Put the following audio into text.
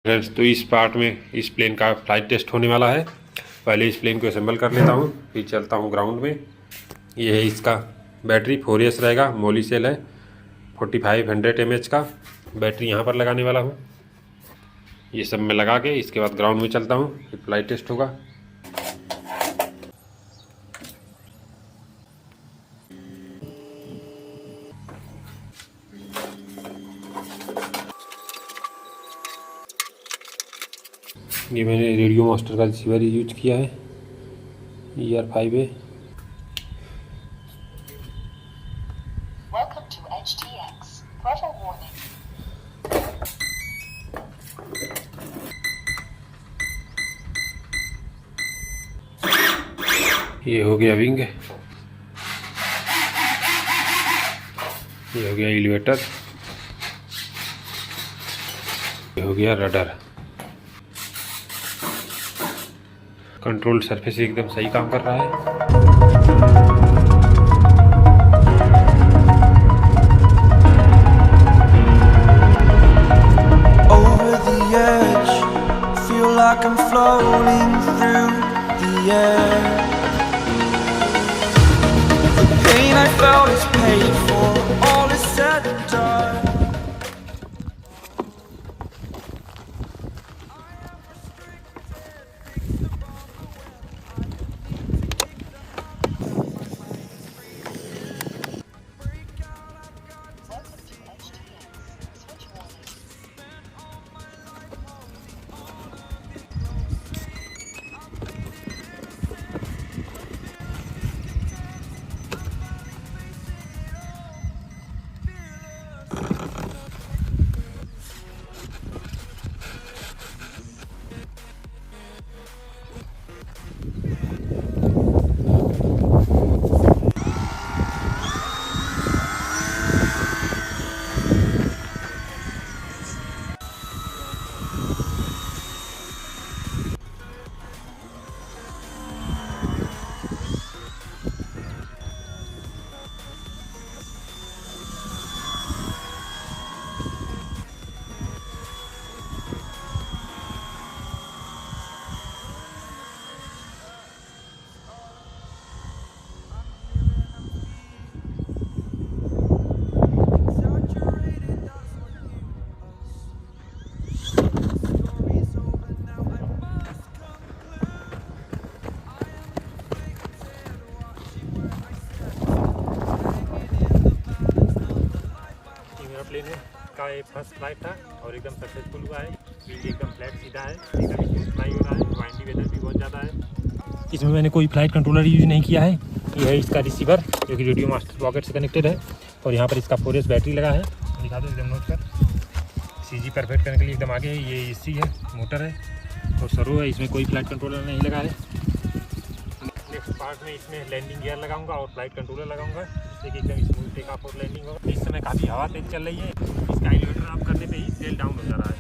Friends, तो इस part में इस प्लेन का फ्लाइट टेस्ट होने वाला है। पहले इस प्लेन को असेंबल कर लेता हूँ, फिर चलता हूँ ग्राउंड में। ये है इसका बैटरी, 4S रहेगा, मोली सेल है, 4500 mAh का बैटरी यहाँ पर लगाने वाला हूँ। ये सब मैं लगा के इसके बाद ग्राउंड में चलता हूँ, फिर फ्लाइट टेस्ट होगा। ये मैंने रेडियो मास्टर का रिसीवर यूज किया है, ER5 है। ये हो गया विंग, ये हो गया एलिवेटर, ये हो गया रडर। कंट्रोल सरफेस एकदम सही काम कर रहा है। Over the edge, feel like I'm floating through the air. The pain I felt is paid for, all is said and done. Plane का एक फर्स्ट फ्लाइट था और एकदम सक्सेसफुल हुआ है। विंग एकदम फ्लैट सीधा है, एकदम स्मूथ फ्लाई हो रहा है, वाइंडी वेदर भी बहुत ज़्यादा है। इसमें मैंने कोई फ्लाइट कंट्रोलर यूज नहीं किया है। ये है इसका रिसीवर जो कि रेडियो मास्टर पॉकेट से कनेक्टेड है, और यहाँ पर इसका 4S बैटरी लगा है। दिखा दो एकदम नोट कर, CG परफेक्ट करने के लिए एकदम आगे। ये AC है, मोटर है और सर्वो है। इसमें कोई फ्लाइट कंट्रोलर नहीं लगा है। नेक्स्ट पार्ट में इसमें लैंडिंग गियर लगाऊंगा और फ्लाइट कंट्रोलर लगाऊंगा, जिससे कि एकदम स्मूथ टेक ऑफ और लैंडिंग होगा। इस समय काफ़ी हवा तेज चल रही है, इसका एलिवेटर ऑफ करने पे ही सेल डाउन हो जा रहा है।